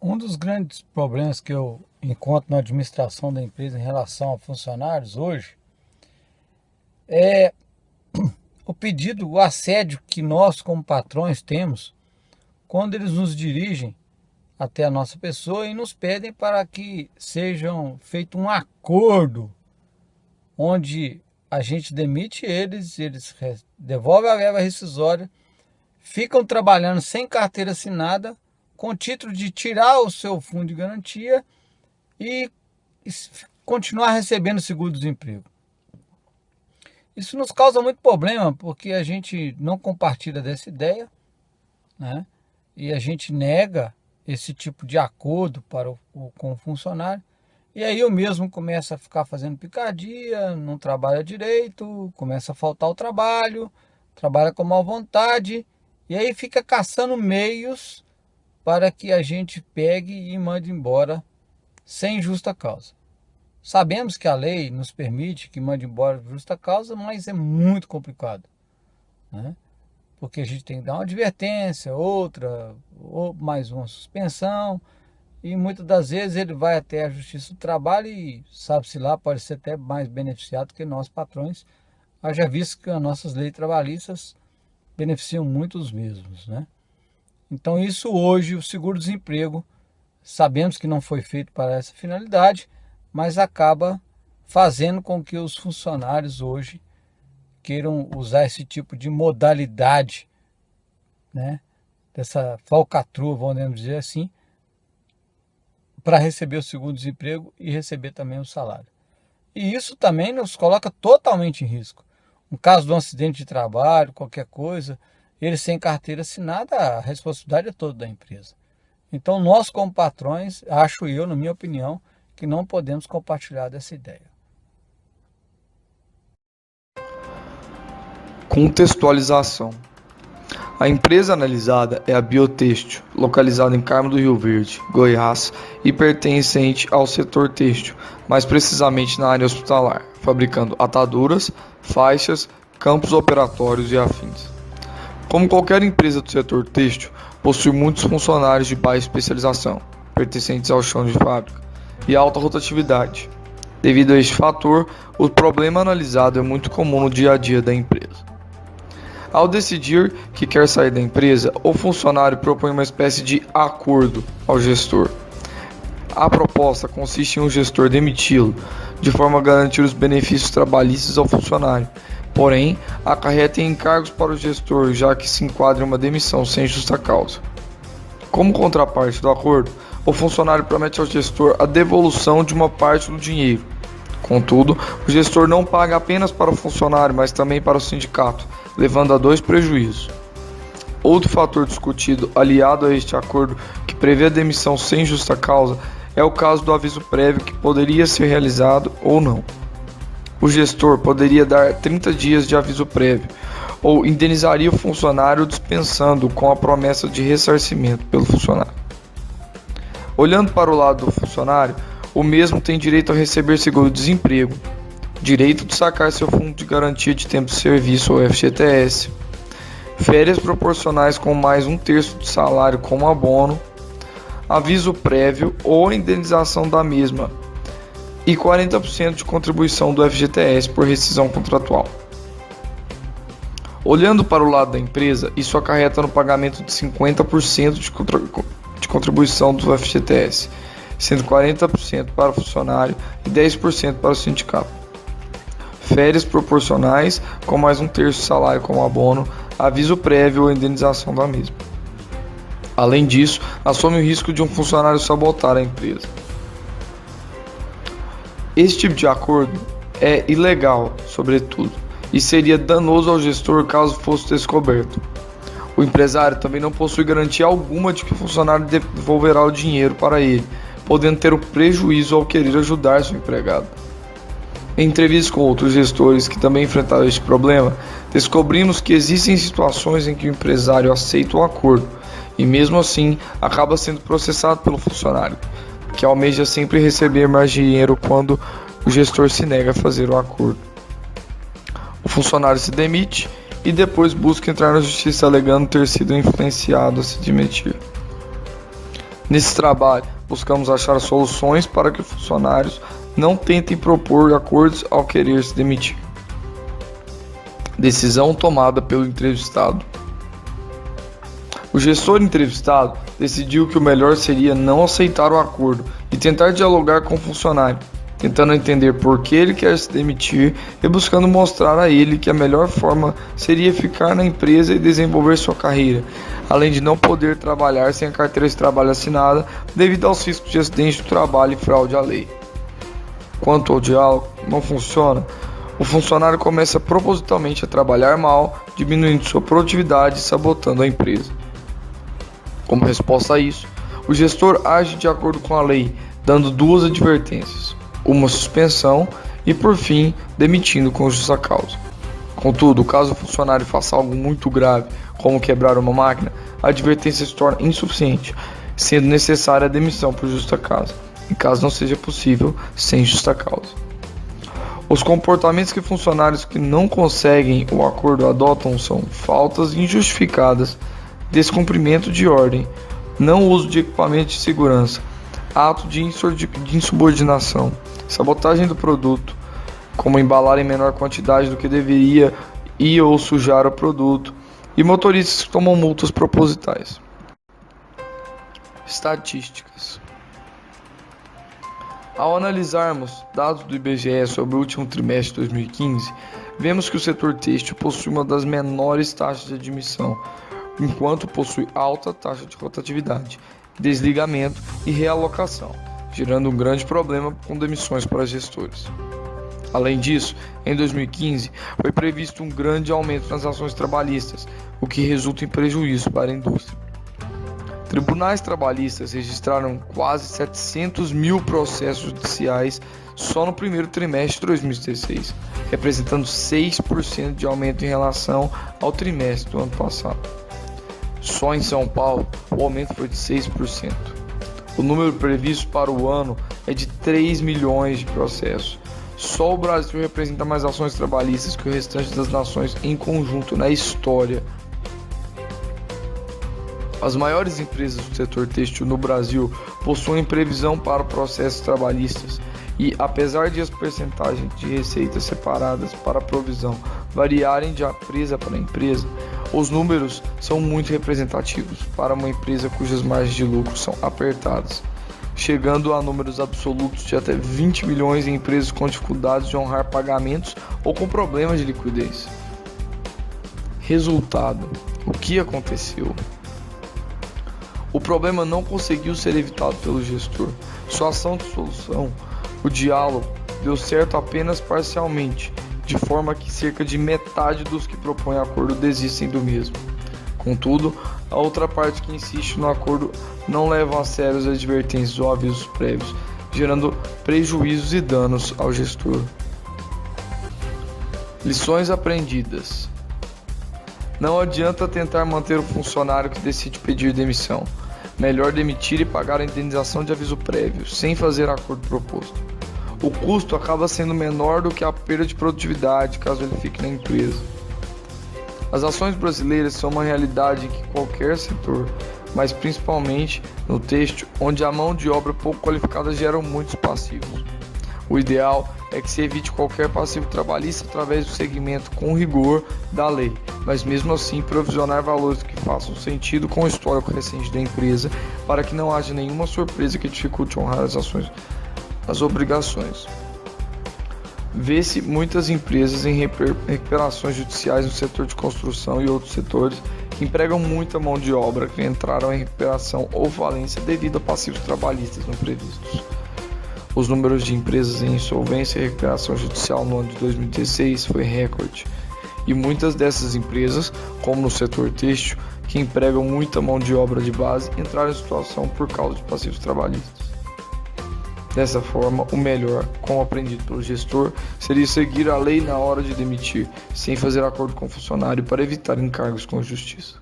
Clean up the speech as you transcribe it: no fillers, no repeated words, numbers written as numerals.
Um dos grandes problemas que eu encontro na administração da empresa em relação a funcionários hoje é o pedido, o assédio que nós, como patrões, temos quando eles nos dirigem até a nossa pessoa e nos pedem para que sejam feito um acordo onde a gente demite eles, devolvem a verba rescisória, ficam trabalhando sem carteira assinada, com o título de tirar o seu fundo de garantia e continuar recebendo seguro-desemprego. Isso nos causa muito problema, porque a gente não compartilha dessa ideia, né? E a gente nega esse tipo de acordo com o funcionário. E aí eu mesmo começo a ficar fazendo picardia, não trabalha direito, começa a faltar o trabalho, trabalha com má vontade, e aí fica caçando meios para que a gente pegue e mande embora sem justa causa. Sabemos que a lei nos permite que mande embora por justa causa, mas é muito complicado, né? Porque a gente tem que dar uma advertência, outra, ou mais uma suspensão, e muitas das vezes ele vai até a Justiça do Trabalho e, sabe-se lá, pode ser até mais beneficiado que nós patrões, haja visto que as nossas leis trabalhistas beneficiam muito os mesmos, né? Então isso hoje, o seguro-desemprego, sabemos que não foi feito para essa finalidade, mas acaba fazendo com que os funcionários hoje queiram usar esse tipo de modalidade, né, dessa falcatrua, vamos dizer assim, para receber o seguro-desemprego e receber também o salário. E isso também nos coloca totalmente em risco. No caso de um acidente de trabalho, qualquer coisa, ele sem carteira assinada, a responsabilidade é toda da empresa. Então nós, como patrões, acho eu, na minha opinião, que não podemos compartilhar dessa ideia. Contextualização. A empresa analisada é a Biotêxtil, localizada em Carmo do Rio Verde, Goiás, e pertencente ao setor têxtil, mais precisamente na área hospitalar, fabricando ataduras, faixas, campos operatórios e afins. Como qualquer empresa do setor têxtil, possui muitos funcionários de baixa especialização, pertencentes ao chão de fábrica, e alta rotatividade. Devido a este fator, o problema analisado é muito comum no dia a dia da empresa. Ao decidir que quer sair da empresa, o funcionário propõe uma espécie de acordo ao gestor. A proposta consiste em um gestor demiti-lo, de forma a garantir os benefícios trabalhistas ao funcionário, porém, acarreta em encargos para o gestor, já que se enquadra em uma demissão sem justa causa. Como contraparte do acordo, o funcionário promete ao gestor a devolução de uma parte do dinheiro. Contudo, o gestor não paga apenas para o funcionário, mas também para o sindicato, levando a dois prejuízos. Outro fator discutido, aliado a este acordo que prevê a demissão sem justa causa, é o caso do aviso prévio que poderia ser realizado ou não. O gestor poderia dar 30 dias de aviso prévio, ou indenizaria o funcionário dispensando com a promessa de ressarcimento pelo funcionário. Olhando para o lado do funcionário, o mesmo tem direito a receber seguro-desemprego, direito de sacar seu fundo de garantia de tempo de serviço ou FGTS, férias proporcionais com mais um terço do salário como abono, aviso prévio ou indenização da mesma e 40% de contribuição do FGTS por rescisão contratual. Olhando para o lado da empresa, isso acarreta no pagamento de 50% de contribuição do FGTS, sendo 40% para o funcionário e 10% para o sindicato. Férias proporcionais com mais um terço do salário como abono, aviso prévio ou indenização da mesma. Além disso, assume o risco de um funcionário sabotar a empresa. Esse tipo de acordo é ilegal, sobretudo, e seria danoso ao gestor caso fosse descoberto. O empresário também não possui garantia alguma de que o funcionário devolverá o dinheiro para ele, podendo ter um prejuízo ao querer ajudar seu empregado. Em entrevistas com outros gestores que também enfrentaram este problema, descobrimos que existem situações em que o empresário aceita o acordo e, mesmo assim, acaba sendo processado pelo funcionário, que almeja sempre receber mais dinheiro quando o gestor se nega a fazer o acordo. O funcionário se demite e depois busca entrar na justiça alegando ter sido influenciado a se demitir. Nesse trabalho, buscamos achar soluções para que os funcionários não tentem propor acordos ao querer se demitir. Decisão tomada pelo entrevistado. O gestor entrevistado decidiu que o melhor seria não aceitar o acordo e tentar dialogar com o funcionário, tentando entender por que ele quer se demitir e buscando mostrar a ele que a melhor forma seria ficar na empresa e desenvolver sua carreira, além de não poder trabalhar sem a carteira de trabalho assinada devido aos riscos de acidente do trabalho e fraude à lei. Quanto ao diálogo, não funciona. O funcionário começa propositalmente a trabalhar mal, diminuindo sua produtividade e sabotando a empresa. Como resposta a isso, o gestor age de acordo com a lei, dando 2 advertências, uma suspensão e, por fim, demitindo com justa causa. Contudo, caso o funcionário faça algo muito grave, como quebrar uma máquina, a advertência se torna insuficiente, sendo necessária a demissão por justa causa, e caso não seja possível, sem justa causa. Os comportamentos que funcionários que não conseguem o acordo adotam são faltas injustificadas, descumprimento de ordem, não uso de equipamento de segurança, ato de insubordinação, sabotagem do produto, como embalar em menor quantidade do que deveria e ou sujar o produto, e motoristas que tomam multas propositais. Estatísticas. Ao analisarmos dados do IBGE sobre o último trimestre de 2015, vemos que o setor têxtil possui uma das menores taxas de admissão, enquanto possui alta taxa de rotatividade, desligamento e realocação, gerando um grande problema com demissões para gestores. Além disso, em 2015, foi previsto um grande aumento nas ações trabalhistas, o que resulta em prejuízo para a indústria. Tribunais trabalhistas registraram quase 700 mil processos judiciais só no primeiro trimestre de 2016, representando 6% de aumento em relação ao trimestre do ano passado. Só em São Paulo, o aumento foi de 6%. O número previsto para o ano é de 3 milhões de processos. Só o Brasil representa mais ações trabalhistas que o restante das nações em conjunto na história. As maiores empresas do setor têxtil no Brasil possuem previsão para processos trabalhistas e, apesar de as percentagens de receitas separadas para a provisão variarem de empresa para empresa, os números são muito representativos para uma empresa cujas margens de lucro são apertadas, chegando a números absolutos de até 20 milhões em empresas com dificuldades de honrar pagamentos ou com problemas de liquidez. Resultado: o que aconteceu? O problema não conseguiu ser evitado pelo gestor. Sua ação de solução, o diálogo, deu certo apenas parcialmente, de forma que cerca de metade dos que propõem acordo desistem do mesmo. Contudo, a outra parte que insiste no acordo não leva a sério as advertências ou avisos prévios, gerando prejuízos e danos ao gestor. Lições aprendidas. Não adianta tentar manter o funcionário que decide pedir demissão. Melhor demitir e pagar a indenização de aviso prévio, sem fazer acordo proposto. O custo acaba sendo menor do que a perda de produtividade caso ele fique na empresa. As ações brasileiras são uma realidade em que qualquer setor, mas principalmente no têxtil, onde a mão de obra pouco qualificada gera muitos passivos. O ideal é que se evite qualquer passivo trabalhista através do segmento com rigor da lei, mas mesmo assim provisionar valores que façam sentido com o histórico recente da empresa para que não haja nenhuma surpresa que dificulte honrar as obrigações. Vê-se muitas empresas em recuperações judiciais no setor de construção e outros setores que empregam muita mão de obra que entraram em recuperação ou falência devido a passivos trabalhistas não previstos. Os números de empresas em insolvência e recuperação judicial no ano de 2016 foi recorde, e muitas dessas empresas, como no setor têxtil, que empregam muita mão de obra de base, entraram em situação por causa de passivos trabalhistas. Dessa forma, o melhor, como aprendido pelo gestor, seria seguir a lei na hora de demitir, sem fazer acordo com o funcionário para evitar encargos com a justiça.